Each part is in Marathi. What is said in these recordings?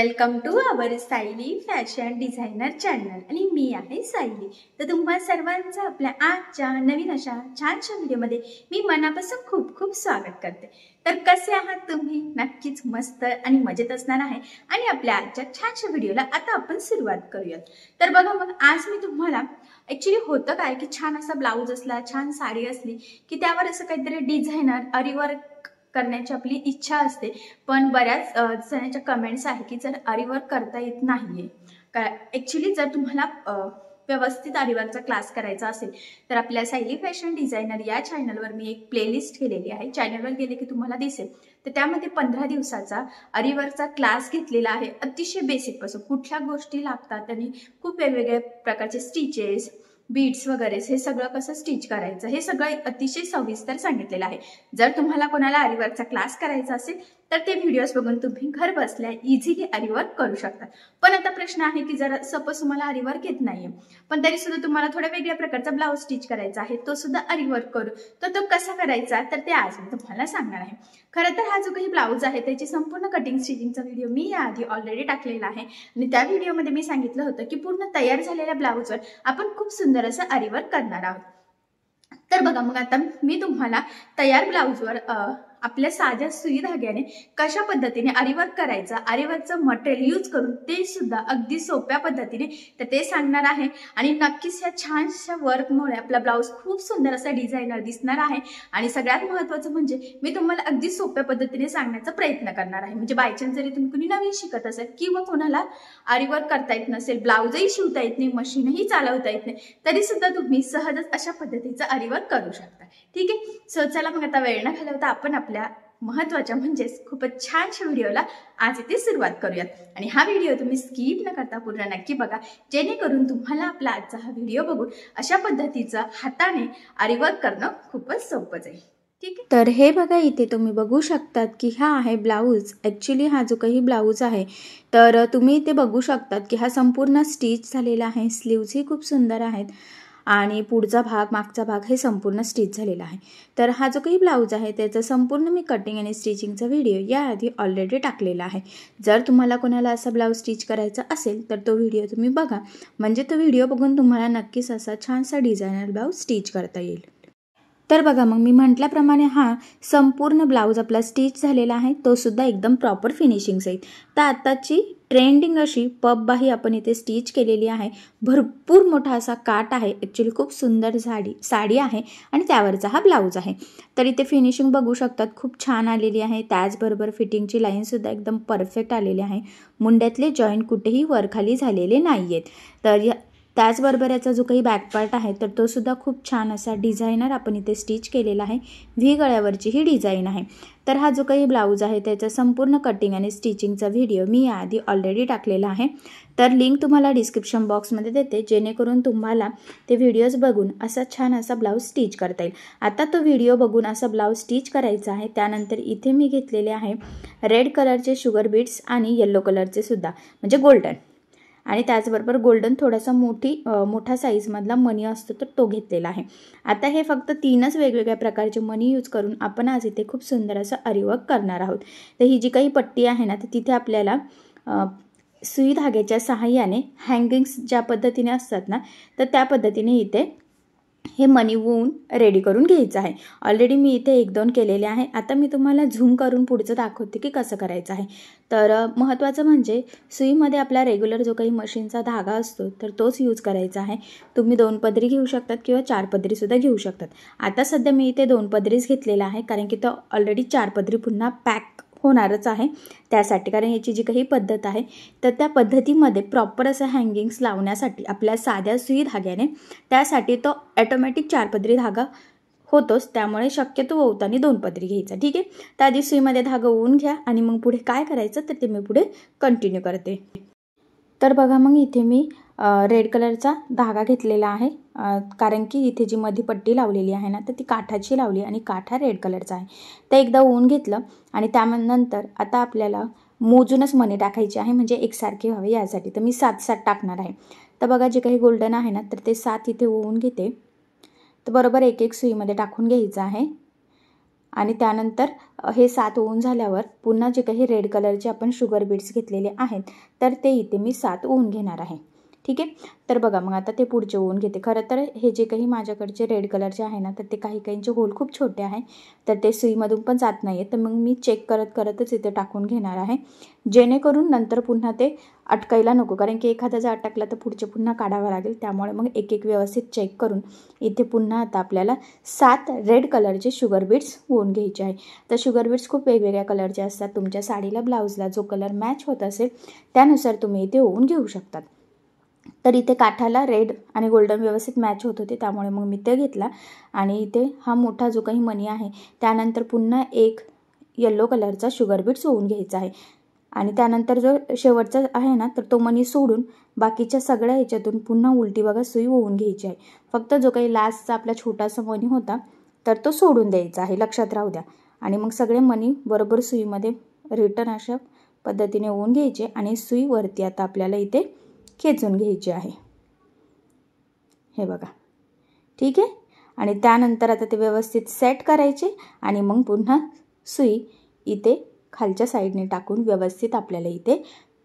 Welcome to our Sayali fashion designer channel आणि मी आहे सायली। तर तुम्हा सर्वांचं आपल्या आजच्या नवीन अशा छानशा व्हिडिओमध्ये मी मनापासून खूप खूप स्वागत करते। तर कसे आहात तुम्ही? नक्कीच मस्त आणि मजेत असणार आहे। आणि आपल्या आजच्या छानशा व्हिडिओला आता आपण सुरुवात करूयात। तर बघा मग आज मी तुम्हाला ॲक्च्युअली होतं काय की छान असा ब्लाउज असला, छान साडी असली की त्यावर असं काहीतरी डिझायनर आरीवर्क करण्याची आपली इच्छा असते, पण बऱ्याच जणांच्या कमेंट्स आहे की जर आरीवर्क करता येत नाहीये का ॲक्च्युअली जर तुम्हाला व्यवस्थित आरीवर्कचा क्लास करायचा असेल तर आपल्या सायली फॅशन डिझायनर या चॅनलवर मी एक प्लेलिस्ट केलेली आहे। चॅनलवर गेले की तुम्हाला दिसेल, तर त्यामध्ये 15 दिवसाचा आरीवर्कचा क्लास घेतलेला आहे। अतिशय बेसिक पासून कुठल्या गोष्टी लागतात आणि खूप वेगवेगळ्या प्रकारचे स्टिचेस, बीड्स वगैरे हे सगळं कसं स्टिच करायचं हे सगळं अतिशय सविस्तर सांगितलेलं आहे। जर तुम्हाला कोणाला आरीवर्कचा क्लास करायचा असेल तर ते व्हिडिओज बघून तुम्ही घर बसल्या इझिली आरीवर्क करू शकता। पण आता प्रश्न आहे की जर सपोज तुम्हाला आरीवर्क येत नाहीये पण तरी सुद्धा तुम्हाला थोड्या वेगळ्या प्रकारचा ब्लाउज स्टिच करायचा आहे, तो सुद्धा आरीवर्क करू, तर तो कसा करायचा तर ते आज मी तुम्हाला सांगणार आहे। खरं तर हा जो काही ब्लाउज आहे त्याची संपूर्ण कटिंग स्टिचिंगचा व्हिडिओ मी याआधी ऑलरेडी टाकलेला आहे आणि त्या व्हिडिओमध्ये मी सांगितलं होतं की पूर्ण तयार झालेल्या ब्लाउजवर आपण खूप सुंदर असं आरीवर्क करणार आहोत। तर बघा मग आता मी तुम्हाला तयार ब्लाउजवर आपल्या साध्या सुई धाग्याने कशा पद्धतीने आरीवर्क करायचं, आरीवर्कचं मटेरियल यूज करून ते सुद्धा अगदी सोप्या पद्धतीने तर ते सांगणार आहे। आणि नक्कीच ह्या छानशा वर्कमुळे आपला ब्लाउज खूप सुंदर असा डिझायनर दिसणार आहे। आणि सगळ्यात महत्त्वाचं म्हणजे मी तुम्हाला अगदी सोप्या पद्धतीने सांगण्याचा प्रयत्न करणार आहे। म्हणजे बायचान्स जरी तुम्ही कुणी नवीन शिकत असेल किंवा कोणाला आरीवर्क करता येत नसेल, ब्लाउजही शिवता येत नाही, मशीनही चालवता येत नाही, तरी सुद्धा तुम्ही सहजच अशा पद्धतीचं आरीवर्क करू शकता। ठीक आहे, सो चला मग आता वेळ न घालवता आपण आपल्या महत्त्वाच्या म्हणजेच खूपच छानशा व्हिडिओला आज इथे सुरुवात करूयात। आणि हा व्हिडिओ तुम्ही स्किप न करता पूर्ण नक्की बघा, जेणेकरून तुम्हाला आपला आजचा हा व्हिडिओ बघून अशा पद्धतीचा हाताने आरीवर्क करणं खूपच सोपं जाईल। ठीक आहे, तर हे बघा इथे तुम्ही बघू शकतात की हा आहे ब्लाउज। ॲक्च्युली हा जो काही ब्लाउज आहे तर तुम्ही इथे बघू शकतात की हा संपूर्ण स्टिच झालेला आहे। स्लीव्सही खूप सुंदर आहेत आणि पुढचा भाग, मागचा भाग हे संपूर्ण स्टिच झालेला आहे। तर हा जो काही ब्लाउज आहे त्याचा संपूर्ण मी कटिंग आणि स्टिचिंगचा व्हिडिओ याआधी ऑलरेडी टाकलेला आहे। जर तुम्हाला कोणाला असा ब्लाउज स्टिच करायचा असेल तर तो व्हिडिओ तुम्ही बघा, म्हणजे तो व्हिडिओ बघून तुम्हाला नक्कीच असा छानसा डिझायनर ब्लाउज स्टिच करता येईल। तर बघा मग मी म्हटल्याप्रमाणे हा संपूर्ण ब्लाउज आपला स्टिच झालेला आहे, तो सुद्धा एकदम प्रॉपर फिनिशिंग सहित। तर आताची ट्रेंडिंग अशी पब बाही आपण इथे स्टिच केलेली आहे। भरपूर मोठा असा काट आहे, ॲक्च्युली खूप सुंदर साडी आहे आणि त्यावरचा हा ब्लाउज आहे। तर इथे फिनिशिंग बघू शकतात खूप छान आलेली आहे। त्याचबरोबर फिटिंगची लाईनसुद्धा एकदम परफेक्ट आलेली आहे। मुंड्यातले जॉईंट कुठेही वरखाली झालेले नाही आहेत। तर त्याचबरोबर याचा जो काही बॅक पार्ट आहे तर तो सुद्धा खूप छान असा डिझायनर आपण इथे स्टिच केलेला आहे। व्ही गळ्यावरची ही डिझाईन आहे। तर हा जो काही ब्लाउज आहे त्याचा संपूर्ण कटिंग आणि स्टिचिंगचा व्हिडिओ मी याआधी ऑलरेडी टाकलेला आहे। तर लिंक तुम्हाला डिस्क्रिप्शन बॉक्समध्ये देते, जेणेकरून तुम्हाला ते व्हिडिओज बघून असा छान असा ब्लाउज स्टिच करता येईल। आता तो व्हिडिओ बघून असा ब्लाउज स्टिच करायचा आहे। त्यानंतर इथे मी घेतलेले आहे रेड कलरचे शुगर बीट्स आणि येलो कलरचे सुद्धा, म्हणजे गोल्डन, आणि त्याचबरोबर गोल्डन थोडासा मोठा साईजमधला मनी असतो तर तो घेतलेला आहे। आता हे फक्त 3च वेगवेगळ्या प्रकारचे मनी यूज करून आपण आज इथे खूप सुंदर असं आरीवर्क करणार आहोत। तर ही जी काही पट्टी आहे ना, तर तिथे आपल्याला सुई धाग्याच्या सहाय्याने हँगिंग्स ज्या पद्धतीने असतात ना, तर त्या पद्धतीने इथे हे मनी वून रेडी करून घ्यायचं आहे। ऑलरेडी मी इथे 1-2 केलेले आहे। आता मी तुम्हाला झूम करून पुढचं दाखवते की कसं करायचं आहे। तर महत्त्वाचं म्हणजे सुईमध्ये आपला रेग्युलर जो काही मशीनचा धागा असतो तर तोच यूज करायचा आहे। तुम्ही 2 पदरी घेऊ शकतात किंवा 4 पदरीसुद्धा घेऊ शकतात। आता सध्या मी इथे 2 पदरीच घेतलेला आहे, कारण की तो ऑलरेडी 4 पदरी पुन्हा पॅक होणारच आहे त्यासाठी। कारण याची जी काही पद्धत आहे तर त्या पद्धतीमध्ये प्रॉपर असं हँगिंग्स लावण्यासाठी आपल्या साध्या सुई धाग्याने, त्यासाठी तो ऑटोमॅटिक 4 पदरी धागा होतोच, त्यामुळे शक्यतो ओवताना 2 पदरी घ्यायचा। ठीक आहे, तर आधी सुईमध्ये धागा ओवून घ्या आणि मग पुढे काय करायचं तर ते मी पुढे कंटिन्यू करते। तर बघा मग इथे मी रेड कलरचा धागा घेतलेला आहे, कारण की इथे जी मध्ये पट्टी लावलेली आहे ना तर ती काठाची लावली आणि काठ हा रेड कलरचा आहे। तर एकदा ओवून घेतलं आणि त्यानंतर आता आपल्याला मोजूनच मणी टाकायची आहे, म्हणजे एकसारखे व्हावे यासाठी। तर मी 7-7 टाकणार आहे। तर बघा जे काही गोल्डन आहे ना तर ते 7 इथे ओवून घेते। तर बरोबर एक सुईमध्ये टाकून घ्यायचं आहे आणि त्यानंतर हे 7 ओवून झाल्यावर पुन्हा जे काही रेड कलरचे आपण शुगर बीड्स घेतलेले आहेत तर ते इथे मी 7 ओवून घेणार आहे. ठीक आहे. तर बघा मग आता ते पुढचे ओवून घेते. खरं तर हे जे काही माझ्याकडचे रेड कलरचे आहे ना तर ते काहींचे होल खूप छोटे आहे तर ते सुईमधून पण जात नाही आहे. तर मग मी चेक करतच इथे टाकून घेणार आहे, जेणेकरून नंतर पुन्हा ते अटकायला नको, कारण की एखादा जर अटकला तर पुढचे पुन्हा काढावं लागेल. त्यामुळे मग एक व्यवस्थित चेक करून इथे पुन्हा आता आपल्याला 7 रेड कलरचे शुगर बीड्स ओवून घ्यायचे आहे. तर शुगर बीड्स खूप वेगवेगळ्या कलरचे असतात. तुमच्या साडीला ब्लाऊजला जो कलर मॅच होत असेल त्यानुसार तुम्ही इथे ओवून घेऊ शकतात. तर इथे काठाला रेड आणि गोल्डन व्यवस्थित मॅच होत होते त्यामुळे मग मी ते घेतला. आणि इथे हा मोठा जो काही मणी आहे त्यानंतर पुन्हा एक येलो कलरचा शुगर बीड्स ओवून घ्यायचा आहे. आणि त्यानंतर जो शेवटचा आहे ना तर तो मणी सोडून बाकीच्या सगळ्या ह्याच्यातून पुन्हा उलटी बघा सुई ओवून घ्यायची आहे. फक्त जो काही लास्टचा आपला छोटासा मणी होता तर तो सोडून द्यायचा आहे, लक्षात राहू द्या. आणि मग सगळे मणी बरोबर सुईमध्ये रिटर्न अशा पद्धतीने ओवून घ्यायचे आणि सुई वरती आता आपल्याला इथे खेचून घ्यायची आहे. हे बघा. ठीक आहे. आणि त्यानंतर आता ते व्यवस्थित सेट करायचे आणि मग पुन्हा सुई इथे खालच्या साईडने टाकून व्यवस्थित आपल्याला इथे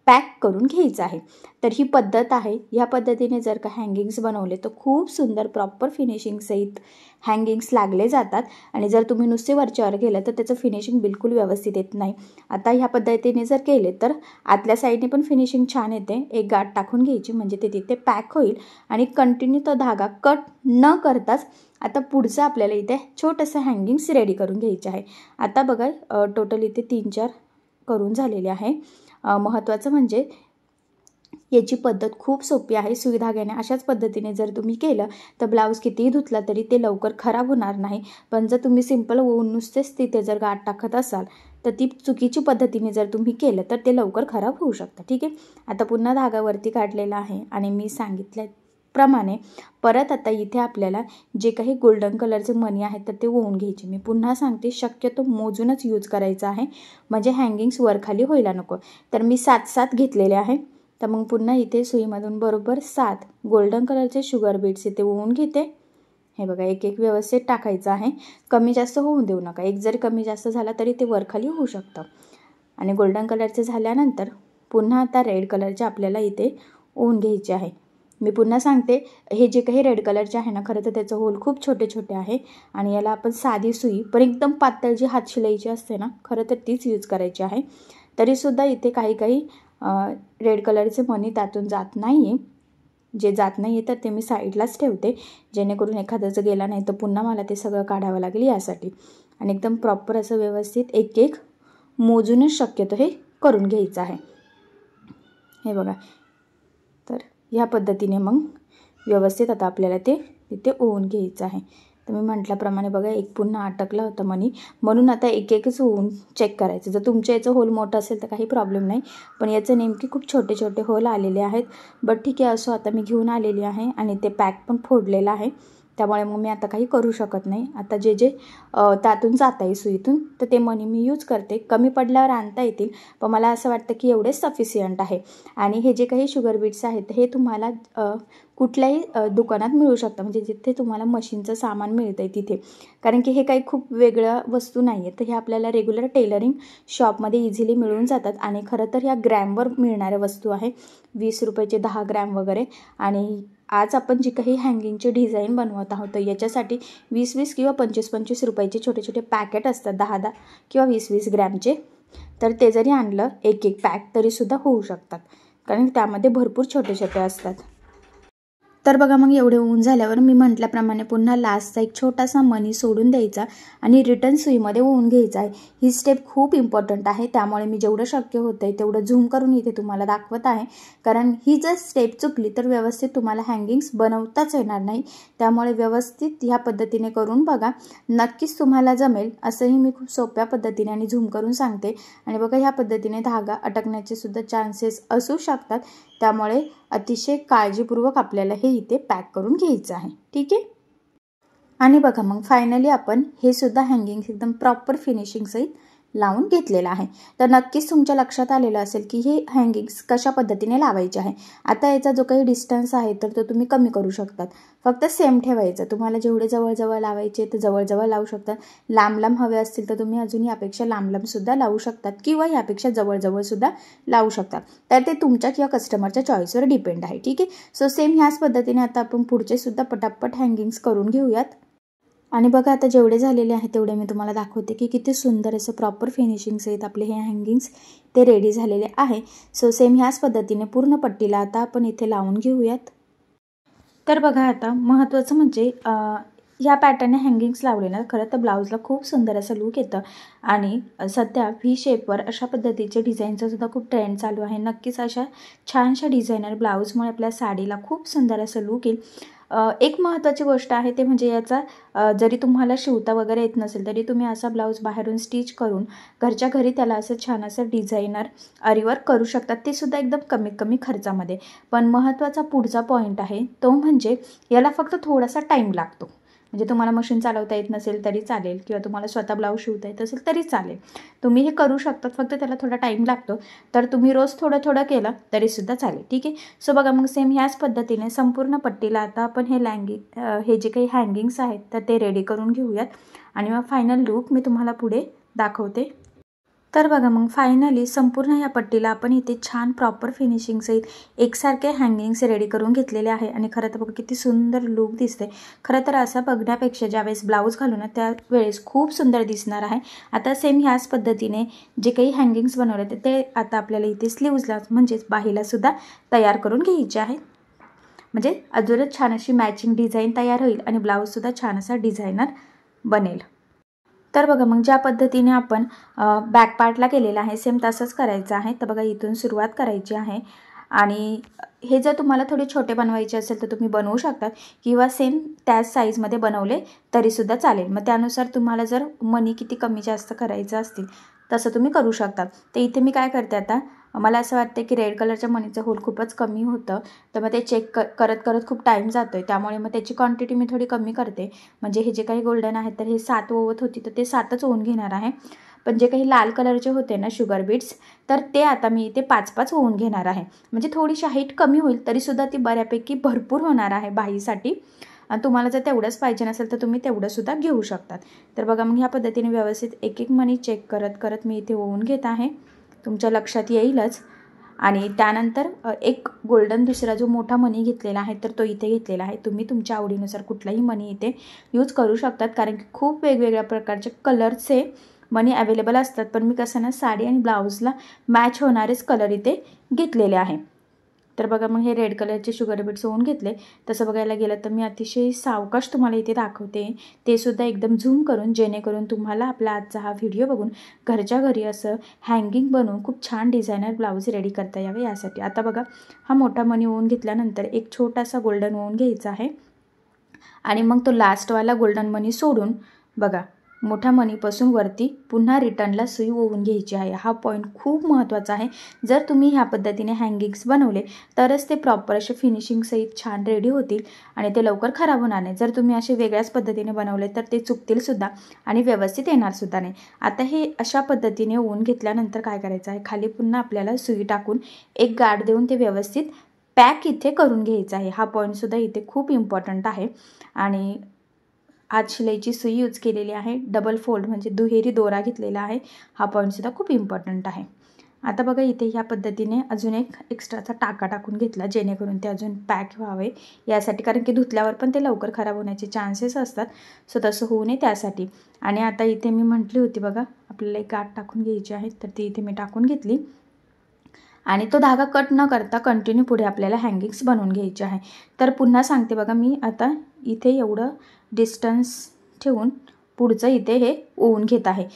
पॅक करून घ्यायचं आहे. तर ही पद्धत आहे. ह्या पद्धतीने जर का हँगिंग्स बनवले तर खूप सुंदर प्रॉपर फिनिशिंग सहित हँगिंग्स लागले जातात. आणि जर तुम्ही नुसते वरच्यावर केलं तर त्याचं फिनिशिंग बिलकुल व्यवस्थित येत नाही. आता ह्या पद्धतीने जर केले तर आतल्या साईडने पण फिनिशिंग छान येते. एक गाठ टाकून घ्यायची म्हणजे ते तिथे पॅक होईल आणि कंटिन्यू तो धागा कट न करताच आता पुढचं आपल्याला इथे छोटंसं हँगिंग्स रेडी करून घ्यायचे आहे. आता बघा टोटल इथे 3-4 करून झालेले आहे. महत्त्वाचं म्हणजे याची पद्धत खूप सोपी आहे. सुई धाग्याने अशाच पद्धतीने जर तुम्ही केलं तर ब्लाऊज कितीही धुतला तरी ते लवकर खराब होणार नाही. पण जर तुम्ही सिंपल ओवून नुसतेच तिथे जर गाठ टाकत असाल तर ती चुकीची पद्धतीने जर तुम्ही केलं तर ते लवकर खराब होऊ शकतं. ठीक आहे. आता पुन्हा धागा वरती काढलेला आहे आणि मी सांगितल्याप्रमाणे परत आता इथे आपल्याला जे काही गोल्डन कलरचे मणी आहेत तर ते ओवून घ्यायचे. मी पुन्हा सांगते शक्यतो मोजूनच यूज करायचा आहे म्हणजे हँगिंग्स वरखाली व्हायला नको. तर मी 7 घेतलेले आहे. तर मग पुन्हा इथे सुईमधून बरोबर 7 गोल्डन कलरचे शुगर बीड्स इथे ओवून घेते. हे बघा एक व्यवस्थित टाकायचं आहे. कमी जास्त होऊन देऊ नका. एक जरी कमी जास्त झाला तरी ते वरखाली होऊ शकतं. आणि गोल्डन कलरचे झाल्यानंतर पुन्हा आता रेड कलरचे आपल्याला इथे ओवून घ्यायचे आहे. मी पुन्हा सांगते हे जे काही रेड कलरचे आहे ना खरं तर त्याचं होल खूप छोटे आहे आणि याला आपण साधी सुई पण एकदम पातळ जी हात शिलाईची असते ना खरं तर तीच यूज करायची आहे. तरीसुद्धा इथे काही रेड कलरचे मणी त्यातून जात नाही आहे. जे जात नाही आहे तर ते मी साईडलाच ठेवते जेणेकरून एखाद्याचं गेला नाही तर पुन्हा मला ते सगळं काढावं लागेल यासाठी. आणि एकदम प्रॉपर असं व्यवस्थित एक मोजूनच शक्यतो हे करून घ्यायचं आहे. हे बघा. तर ह्या पद्धतीने मग व्यवस्थित आता आपल्याला ते तिथे ओवून घ्यायचं आहे. तर मी म्हटल्याप्रमाणे बघा एक पुन्हा अटकला होता मणी म्हणून आता एकच ओवून चेक करायचं. जर तुमच्या याचं होल मोठं असेल तर काही प्रॉब्लेम नाही, पण याचे नेमके खूप छोटे होल आलेले आहेत. बट ठीक आहे असो, आता मी घेऊन आलेली आहे आणि ते पॅक पण फोडलेलं आहे त्यामुळे मग मी आता काही करू शकत नाही. आता जे त्यातून जात आहे सुईतून तर ते मणी मी यूज करते. कमी पडल्यावर आणता येतील पण मला असं वाटतं की एवढेच सफिशियंट आहे. आणि हे जे काही शुगर बीड्स आहेत हे तुम्हाला कुठल्याही दुकानात मिळू शकतं म्हणजे जिथे तुम्हाला मशीनचं सामान मिळतं आहे तिथे, कारण की हे काही खूप वेगळ्या वस्तू नाही आहेत. तर हे आपल्याला रेग्युलर टेलरिंग शॉपमध्ये इझिली मिळून जातात. आणि खरं तर ह्या ग्रॅमवर मिळणाऱ्या वस्तू आहे. 20 रुपयाचे 10 ग्रॅम वगैरे. आणि आज आपण जी काही हँगिंगची डिझाईन बनवत आहोत तर याच्यासाठी 20 किंवा 25 रुपयाचे छोटे पॅकेट असतात 10 किंवा 20 ग्रॅमचे. तर ते जरी आणलं एक पॅक तरीसुद्धा होऊ शकतात कारण त्यामध्ये भरपूर छोटे असतात. तर बघा मग एवढे होऊन झाल्यावर मी म्हटल्याप्रमाणे पुन्हा लास्टचा एक छोटासा मणी सोडून द्यायचा आणि रिटर्न सुईमध्ये ओवून घ्यायचा आहे. ही स्टेप खूप इम्पॉर्टंट आहे त्यामुळे मी जेवढं शक्य होतं आहे तेवढं झूम करून इथे तुम्हाला दाखवत आहे. कारण ही जर स्टेप चुकली तर व्यवस्थित तुम्हाला हँगिंग्स बनवताच येणार नाही. त्यामुळे व्यवस्थित ह्या पद्धतीने करून बघा, नक्कीच तुम्हाला जमेल. असंही मी खूप सोप्या पद्धतीने आणि झूम करून सांगते. आणि बघा ह्या पद्धतीने धागा अटकण्याचे सुद्धा चान्सेस असू शकतात त्यामुळे अतिशय काळजीपूर्वक आपल्याला हे इथे पॅक करून घ्यायचं आहे. ठीक आहे. आणि बघा मग फायनली आपण हे सुद्धा हँगिंग एकदम प्रॉपर फिनिशिंग सहित लावून घेतलेला आहे। तर नक्कीच तुमच्या लक्षात आलेलं असेल की हे हँगिंग्स कशा पद्धतीने लावायचे आहे। आता याचा जो काही डिस्टन्स आहे तर तो तुम्ही कमी करू शकतात, फक्त सेम ठेवायचं। तुम्हाला जेवढे जवळ जवळ ते जवळ लावू शकतात, लांब हवे असतील तर तुम्ही अजून यापेक्षा लांब सुद्धा लावू शकतात किंवा यापेक्षा जवळ सुद्धा लावू शकतात। तर ते तुमच्या किंवा कस्टमरच्या चॉईसवर डिपेंड आहे, ठीक आहे। सो सेम ह्याच पद्धतीने आता आपण पुढचे सुद्धा पटापट हँगिंग्स करून घेऊयात। आणि बघा आता जेवढे झालेले आहेत तेवढे मी तुम्हाला दाखवते की किती सुंदर असं प्रॉपर फिनिशिंग्स आहेत आपले हे हँगिंग्स, ते रेडी झालेले आहे। सो सेम ह्याच पद्धतीने पूर्ण पट्टीला आता आपण इथे लावून घेऊयात। तर बघा आता महत्त्वाचं म्हणजे ह्या पॅटर्नने हँगिंग्स लावले ना खरं तर ब्लाऊजला खूप सुंदर असं लूक येतं। आणि सध्या व्ही शेपवर अशा पद्धतीचे डिझाईनचा सुद्धा खूप ट्रेंड चालू आहे। नक्कीच अशा छानशा डिझायनर ब्लाऊजमुळे आपल्या साडीला खूप सुंदर असं लूक येईल। एक महत्त्वाची गोष्ट आहे ते म्हणजे याचा जरी तुम्हाला शिवता वगैरे येत नसेल तरी तुम्ही असा ब्लाऊज बाहेरून स्टिच करून घरच्या घरी त्याला असं छान असं डिझायनर आरीवर्क करू शकतात, ते सुद्धा एकदम कमी खर्चामध्ये। पण महत्त्वाचा पुढचा पॉईंट आहे तो म्हणजे याला फक्त थोडासा टाईम लागतो। म्हणजे तुम्हाला मशीन चालवता येत नसेल तरी चालेल किंवा तुम्हाला स्वतः ब्लाऊज शिवता येत असेल तरी चालेल, तुम्ही हे करू शकतात, फक्त त्याला थोडा टाईम लागतो। तर तुम्ही रोज थोडं केलं तरीसुद्धा चालेल, ठीक आहे। सो बघा मग सेम ह्याच पद्धतीने संपूर्ण पट्टीला आता आपण हे जे काही हँगिंग्स आहेत तर ते रेडी करून घेऊयात आणि मग फायनल लूक मी तुम्हाला पुढे दाखवते। तर बघा मग फायनली संपूर्ण या पट्टीला आपण इथे छान प्रॉपर फिनिशिंग सहित एकसारखे हँगिंग्स रेडी करून घेतलेले आहे। आणि खरं तर बघा किती सुंदर लूक दिसते। खरं तर असं बघण्यापेक्षा ज्यावेळेस ब्लाऊज घालू ना त्यावेळेस खूप सुंदर दिसणार आहे। आता सेम ह्याच पद्धतीने जे काही हँगिंग्स बनवले ते आता आपल्याला इथे स्लीव्जला म्हणजेच बाहीला सुद्धा तयार करून घ्यायचे आहेत। म्हणजे अजूनच छान अशी मॅचिंग डिझाईन तयार होईल आणि ब्लाऊजसुद्धा छान असा डिझायनर बनेल। तर बघा मग ज्या पद्धतीने आपण बॅक पार्टला केलेला आहे सेम तसंच करायचं आहे। तर बघा इथून सुरुवात करायची आहे आणि हे जर तुम्हाला थोडे छोटे बनवायचे असेल तर तुम्ही बनवू शकतात किंवा सेम त्याच साईजमध्ये बनवले तरीसुद्धा चालेल। मग त्यानुसार तुम्हाला जर मनी किती कमी जास्त करायचं असतील तसं तुम्ही करू शकतात। तर इथे मी काय करते आता, मला असं वाटतं की रेड कलरच्या मनीचं होल खूपच कमी होतं, तर मग ते चेक करत खूप टाईम जातो आहे, त्यामुळे मग त्याची क्वांटिटी मी थोडी कमी करते। म्हणजे हे जे काही गोल्डन आहेत तर हे 7 ओवत होती तर ते 7च ओवून घेणार आहे। पण जे काही लाल कलरचे होते ना शुगर बीट्स तर ते आता मी इथे 5 ओवून घेणार आहे। म्हणजे थोडीशी हाईट कमी होईल तरीसुद्धा ती बऱ्यापैकी भरपूर होणार आहे बाहीसाठी। आणि तुम्हाला जर तेवढंच पाहिजे नसेल तर तुम्ही तेवढंसुद्धा घेऊ शकतात। तर बघा मग ह्या पद्धतीने व्यवस्थित एक मनी चेक करत मी इथे ओवून घेत आहे, तुमच्या लक्षात येईलच। आणि त्यानंतर एक गोल्डन दुसरा जो मोठा मनी घेतलेला आहे तर तो इथे घेतलेला आहे। तुम्ही तुमच्या आवडीनुसार कुठलाही मनी इथे यूज करू शकतात, कारण की खूप वेगवेगळ्या प्रकारचे कलरचे मनी अवेलेबल असतात। पण मी कसं ना साडी आणि ब्लाऊजला मॅच होणारेच कलर इथे घेतलेले आहे। तर बघा मग हे रेड कलरचे शुगर बीट्स ओवून घेतले। तसं बघायला गेलं तर मी अतिशय सावकाश तुम्हाला इथे दाखवते, ते सुद्धा एकदम झूम करून, जेणेकरून तुम्हाला आपला आजचा हा व्हिडिओ बघून घरच्या घरी असं हँगिंग बनवून खूप छान डिझायनर ब्लाऊज रेडी करता यावे यासाठी। आता बघा हा मोठा मनी ओवून घेतल्यानंतर एक छोटासा गोल्डन ओवून घ्यायचा आहे आणि मग तो लास्टवाला गोल्डन मनी सोडून बघा मोठ्या मनीपासून वरती पुन्हा रिटर्नला सुई ओवून घ्यायची आहे। हा पॉईंट खूप महत्त्वाचा आहे। जर तुम्ही ह्या पद्धतीने हँगिंग्स बनवले तरच ते प्रॉपर असे फिनिशिंग सहित छान रेडी होतील आणि ते लवकर खराब होणार नाही। जर तुम्ही असे वेगळ्याच पद्धतीने बनवले तर ते चुकतील सुद्धा आणि व्यवस्थित येणार सुद्धा नाही। आता हे अशा पद्धतीने ओवून घेतल्यानंतर काय करायचं आहे, खाली पुन्हा आपल्याला सुई टाकून एक गाठ देऊन ते व्यवस्थित पॅक इथे करून घ्यायचं आहे। हा पॉईंटसुद्धा इथे खूप इम्पॉर्टंट आहे। आणि आज शिलाईची सुई यूज केलेली आहे, डबल फोल्ड म्हणजे दुहेरी दोरा घेतलेला आहे। हा पॉईंटसुद्धा खूप इम्पॉर्टंट आहे। आता बघा इथे ह्या पद्धतीने अजून एक एक्स्ट्राचा टाका टाकून घेतला, जेणेकरून ते अजून पॅक व्हावे यासाठी, कारण की धुतल्यावर पण ते लवकर खराब होण्याचे चान्सेस असतात। सो तसं होऊ नये त्यासाठी। आणि आता इथे मी म्हटली होती बघा आपल्याला एक गाठ टाकून घ्यायची आहे, तर ती इथे मी टाकून घेतली आणि तो धागा कट न करता कंटिन्यू पुढे आपल्याला हँगिंग्स बनवून घ्यायचे आहे। तर पुन्हा सांगते बघा, मी आता इथे एवढं डिस्टन्स ठेवून पुढचं इथे हे ओवून घेत आहे।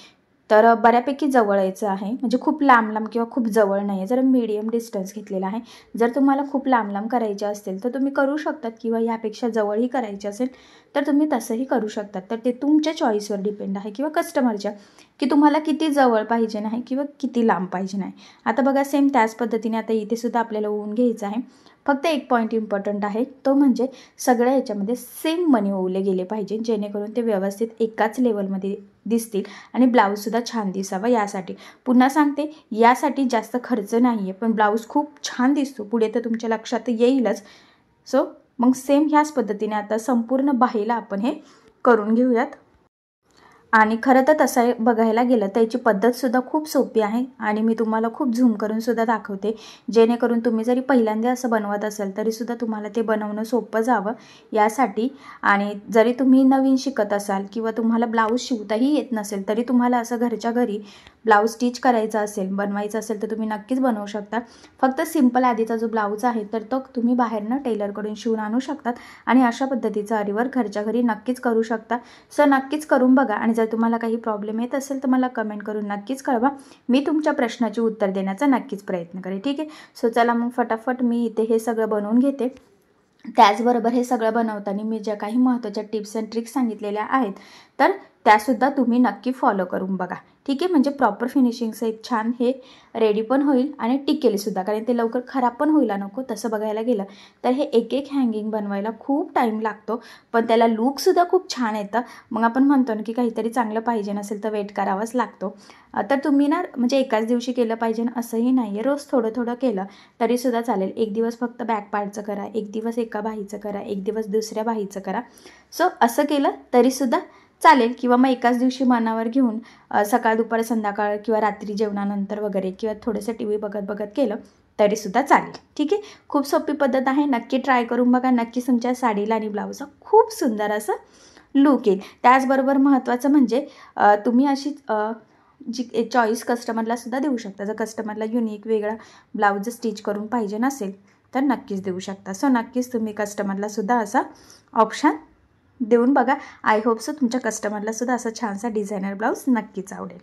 तर बऱ्यापैकी जवळ यायचं आहे, म्हणजे खूप लांब किंवा खूप जवळ नाही आहे, जरा मीडियम डिस्टन्स घेतलेला आहे। जर तुम्हाला खूप लांब करायचे असतील तर तुम्ही करू शकतात किंवा यापेक्षा जवळही करायचे असेल तर तुम्ही तसंही करू शकतात। तर ते तुमच्या चॉईसवर डिपेंड आहे किंवा कस्टमरच्या, की तुम्हाला किती जवळ पाहिजे नाही किंवा किती लांब पाहिजे नाही। आता बघा सेम त्याच पद्धतीने आता इथे सुद्धा आपल्याला ओवून घ्यायचं आहे। फक्त एक पॉईंट इम्पॉर्टंट आहे, तो म्हणजे सगळ्या याच्यामध्ये सेम मणी ओवले गेले पाहिजे, जेणेकरून ते व्यवस्थित एकाच लेवलमध्ये दिसतील आणि ब्लाऊजसुद्धा छान दिसावा यासाठी. पुन्हा सांगते, यासाठी जास्त खर्च नाही आहे, पण ब्लाऊज खूप छान दिसतो पुढे तर तुमच्या लक्षात येईलच. सो मग सेम ह्याच पद्धतीने आता संपूर्ण बाहीला आपण हे करून घेऊयात. आणि खरं तर तसं बघायला गेलं तर याची पद्धतसुद्धा खूप सोपी आहे आणि मी तुम्हाला खूप झूम करूनसुद्धा दाखवते, जेणेकरून तुम्ही जरी पहिल्यांदा असं बनवत असाल तरीसुद्धा तुम्हाला ते बनवणं सोपं जावं यासाठी. आणि जरी तुम्ही नवीन शिकत असाल किंवा तुम्हाला ब्लाऊज शिवताही येत नसेल, तरी तुम्हाला असं घरच्या घरी ब्लाऊज स्टिच करायचा असेल, बनवायचं असेल, तर तुम्ही नक्कीच बनवू शकता. फक्त सिंपल आधीचा जो ब्लाऊज आहे तर तो तुम्ही बाहेरनं टेलरकडून शिवून आणू शकतात आणि अशा पद्धतीचा आरीवर्क घरच्या घरी नक्कीच करू शकता. सो नक्कीच करून बघा आणि जर तुम्हाला काही प्रॉब्लेम येत असेल तर मला कमेंट करून नक्कीच कळवा. मी तुमच्या प्रश्नाची उत्तर देण्याचा नक्कीच प्रयत्न करेन. ठीक आहे. सो चला मग फटाफट मी इथे हे सगळं बनवून घेते. त्याचबरोबर हे सगळं बनवताना मी ज्या काही महत्त्वाच्या टिप्स अँड ट्रिक्स सांगितलेल्या आहेत तर त्यासुद्धा तुम्ही नक्की फॉलो करून बघा. ठीक आहे. म्हणजे प्रॉपर फिनिशिंगचं एक छान हे रेडी पण होईल आणि टिकेलसुद्धा, कारण ते लवकर खराब पण व्हायला नको. तसं बघायला गेलं तर हे एक एक हँगिंग बनवायला खूप टाईम लागतो, पण त्याला लूकसुद्धा खूप छान येतं. मग आपण म्हणतो ना की काहीतरी चांगलं पाहिजे नसेल तर वेट करावाच लागतो. तर तुम्ही ना म्हणजे एकाच दिवशी केलं पाहिजे असंही नाही आहे, रोज थोडं थोडं केलं तरीसुद्धा चालेल. एक दिवस फक्त बॅक पार्टचं करा, एक दिवस एका बाहीचं करा, एक दिवस दुसऱ्या बाहीचं करा. सो असं केलं तरीसुद्धा चालेल. किंवा मग एकाच दिवशी मनावर घेऊन सकाळ दुपार संध्याकाळ किंवा रात्री जेवणानंतर वगैरे किंवा थोडंसं टी व्ही बघत बघत केलं तरीसुद्धा चालेल. ठीक आहे. खूप सोपी पद्धत आहे, नक्की ट्राय करून बघा. नक्की तुमच्या साडीला आणि ब्लाऊजला खूप सुंदर असं लूक येईल. त्याचबरोबर महत्त्वाचं म्हणजे तुम्ही अशी जी चॉईस कस्टमरला सुद्धा देऊ शकता. जर कस्टमरला युनिक वेगळा ब्लाऊज स्टिच करून पाहिजे नसेल तर नक्कीच देऊ शकता. सो नक्कीच तुम्ही कस्टमरला सुद्धा असा ऑप्शन देऊन बघा. आय होप सो तुमच्या कस्टमरला सुद्धा असा छानसा डिझायनर ब्लाऊज नक्कीच आवडेल.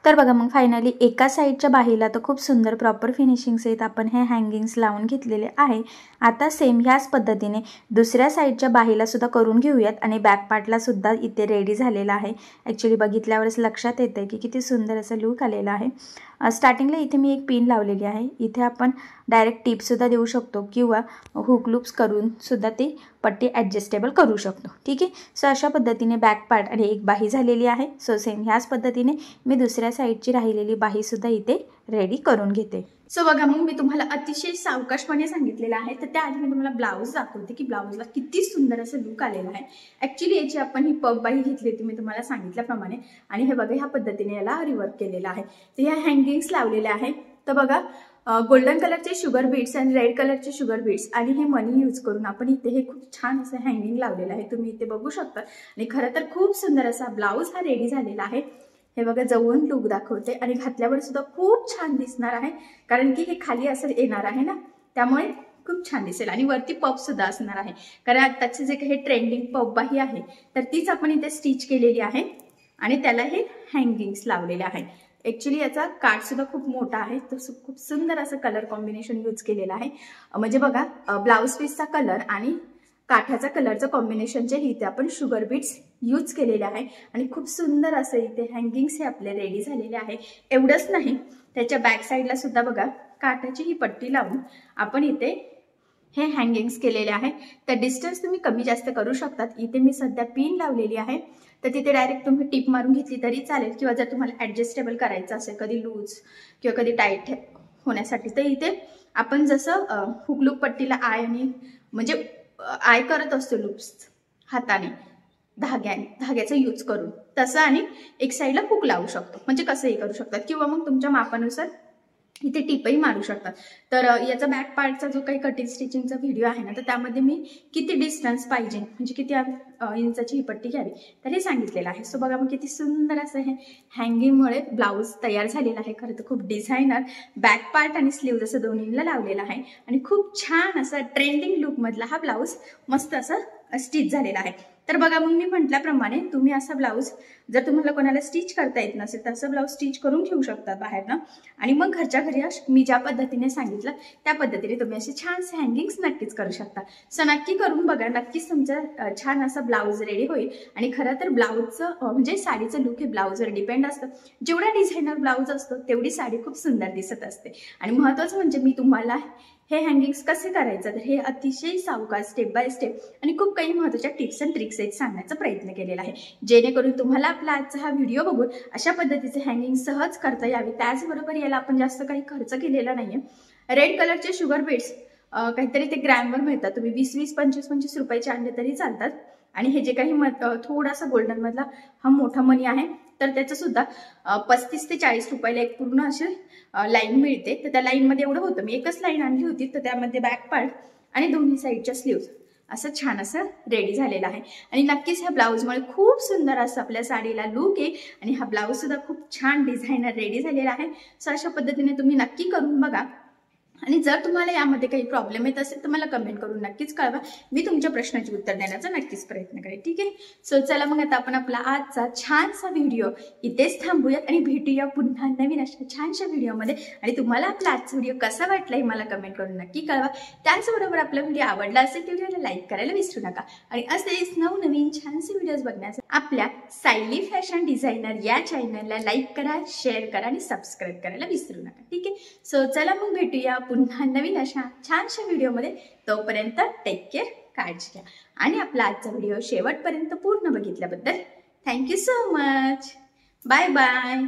तर बघा मग फायनली एका साईडच्या बाहीला तर खूप सुंदर प्रॉपर फिनिशिंग सहित आपण हे हँगिंग्स लावून घेतलेले आहे. आता सेम ह्याच पद्धतीने दुसऱ्या साईडच्या बाहीला सुद्धा करून घेऊयात आणि बॅक पार्टला सुद्धा इथे रेडी झालेला आहे. ॲक्च्युली बघितल्यावरच लक्षात येतं की किती सुंदर असं लूक आलेला आहे. स्टार्टिंगला इथे मी एक पिन लावलेली आहे. इथे आपण डायरेक्ट टिपसुद्धा देऊ शकतो किंवा हुक लूप्स करून सुद्धा ती पट्टी ॲडजस्टेबल करू शकतो. ठीक आहे. सो अशा पद्धतीने बॅक पार्ट आणि एक बाही झालेली आहे. सो सेम ह्याच पद्धतीने मी दुसऱ्या साईडची राहिलेली बाहीसुद्धा इथे रेडी करून घेते. सो बघा मग मी तुम्हाला अतिशय सावकाशपणे सांगितलेलं आहे. तर त्याआधी मी तुम्हाला ब्लाऊज दाखवते की ब्लाऊजला किती सुंदर असं लूक आलेलं आहे. ॲक्च्युली याची आपण ही पग बाही घेतली होती मी तुम्हाला सांगितल्याप्रमाणे आणि हे बघा ह्या पद्धतीने याला रिवर्क केलेलं आहे. तर ह्या हँगिंग्स लावलेल्या आहेत. तर बघा गोल्डन कलरचे शुगर बीड्स आणि रेड कलरचे शुगर बीड्स आणि हे मनी यूज करून आपण इथे हे खूप छान असं हँगिंग लावलेलं आहे. तुम्ही इथे बघू शकता आणि खरं तर खूप सुंदर असा ब्लाऊज हा रेडी झालेला आहे. हे बघा जवळून लूक दाखवते आणि घातल्यावर सुद्धा खूप छान दिसणार आहे, कारण की हे खाली असं येणार आहे ना, त्यामुळे खूप छान दिसेल. आणि वरती पफ सुद्धा असणार आहे, कारण आताचे जे काही ट्रेंडिंग पफ बाही आहे तर तीच आपण इथे स्टिच केलेली आहे आणि त्याला हे हँगिंग्स लावलेले आहे. ॲक्च्युली याचा काठ सुद्धा खूप मोठा आहे. तो खूप सुंदर असं कलर कॉम्बिनेशन यूज केलेलं आहे. म्हणजे बघा ब्लाऊज पीसचा कलर आणि काठाचा कलरचं कॉम्बिनेशनचे इथे आपण शुगर बीड्स यूज केलेले आहे आणि खूप सुंदर असं इथे हँगिंग्स हे आपले रेडी झालेले आहे. एवढंच नाही, त्याच्या बॅक साईडला सुद्धा बघा काठाची ही पट्टी लावून आपण इथे हे हँगिंग्स केलेले आहे. तर डिस्टन्स तुम्ही कमी जास्त करू शकतात. इथे मी सध्या पिन लावलेली आहे, तर तिथे डायरेक्ट तुम्ही टिप मारून घेतली तरी चालेल किंवा जर तुम्हाला ॲडजस्टेबल करायचं असेल कधी लूज किंवा कधी टाईट होण्यासाठी तर इथे आपण जसं हुकलूक पट्टीला आय आणि म्हणजे आय करत असतो लूप्स हाताने धाग्याचा यूज करून तसं आणि एक साईडला हुक लावू शकतो. म्हणजे कसंही करू शकतात किंवा मग तुमच्या मापानुसार इथे टिपही मारू शकतात. तर याचा बॅक पार्टचा जो काही कटिंग स्टिचिंगचा व्हिडिओ आहे ना, तर त्यामध्ये मी किती डिस्टन्स पाहिजे म्हणजे किती इंचाची ही पट्टी घ्यावी तर हे सांगितलेलं आहे. सो बघा मग किती सुंदर असं हे हँगिंगमुळे ब्लाऊज तयार झालेला आहे. खरं तर खूप डिझायनर बॅक पार्ट आणि स्लीव्ज असं दोन्हीला लावलेला आहे आणि खूप छान असं ट्रेंडिंग लुकमधला हा ब्लाऊज मस्त असं स्टिच झालेला आहे. तर बघा मग मी म्हटल्याप्रमाणे तुम्ही असा ब्लाऊज जर तुम्हाला कोणाला स्टिच करता येत नसेल तर असं ब्लाऊज स्टिच करून घेऊ शकतात बाहेरनं आणि मग घरच्या घरी मी ज्या पद्धतीने सांगितलं त्या पद्धतीने तुम्ही असे छानसे हँगिंग्स नक्कीच करू शकता. सो नक्की करून बघा, नक्कीच तुमचा छान असा ब्लाऊज रेडी होईल. आणि खरं तर ब्लाऊजचं म्हणजे साडीचं लुक हे ब्लाऊजवर डिपेंड असतं. जेवढा डिझायनर ब्लाऊज असतो तेवढी साडी खूप सुंदर दिसत असते. आणि महत्त्वाचं म्हणजे मी तुम्हाला हे हँगिंग्स कसे करायचं, तर हे अतिशय सावकाश स्टेप बाय स्टेप आणि खूप काही महत्त्वाच्या टिप्स अँड ट्रिक्स आहेत सांगण्याचा प्रयत्न केलेला आहे, जेणेकरून तुम्हाला आपला आजचा हा व्हिडिओ बघून अशा पद्धतीचे हँगिंग सहज करता यावे. त्याचबरोबर याला आपण जास्त काही खर्च केलेला नाहीये. रेड कलरचे शुगर बीड्स काहीतरी ते ग्रॅमवर मिळतात, तुम्ही 20-20, 25-25 रुपयाचे आणले तरी चालतात. आणि हे जे काही थोडासा गोल्डन मधला हा मोठा मनी आहे, तर त्याचं सुद्धा 35 ते 40 रुपयाला एक पूर्ण अशी लाईन मिळते. तर त्या लाईन मध्ये एवढं होतं, मी एकच लाईन आणली होती, तर त्यामध्ये बॅक पार्ट आणि दोन्ही साईडच्या स्लीव्ज असं छान असं रेडी झालेलं आहे. आणि नक्कीच ह्या ब्लाऊजमुळे खूप सुंदर असं आपल्या साडीला लुक आहे आणि हा ब्लाऊज सुद्धा खूप छान डिझायनर रेडी झालेला आहे. सो अशा पद्धतीने तुम्ही नक्की करून बघा. आणि जर तुम्हाला यामध्ये काही प्रॉब्लेम येत असेल तर मला कमेंट करून नक्कीच कळवा, मी तुमच्या प्रश्नाचे उत्तर देण्याचा नक्कीच प्रयत्न करेन. ठीक आहे. सो चला मग आता आपण आपला आजचा छानसा व्हिडिओ इथेच थांबूयात आणि भेटूया पुन्हा नवीन अशा छानशा व्हिडिओमध्ये. आणि तुम्हाला आपला आजचा व्हिडिओ कसा वाटला हे मला कमेंट करून नक्की कळवा. त्याचबरोबर आपला व्हिडिओ आवडला असेल तर व्हिडिओला लाईक करायला विसरू नका. आणि असेच नवनवीन छानसे व्हिडिओज बघण्यासाठी आपल्या सायली फॅशन डिझायनर या चॅनलला लाईक करा, शेअर करा आणि सबस्क्राईब करायला विसरू नका. ठीक आहे. सो चला मग भेटूया पुन्हा नवीन अशा छानशा व्हिडिओमध्ये. तोपर्यंत टेक केअर, काळजी घ्या. आणि आपला आजचा व्हिडिओ शेवटपर्यंत पूर्ण बघितल्याबद्दल thank you so much. Bye bye.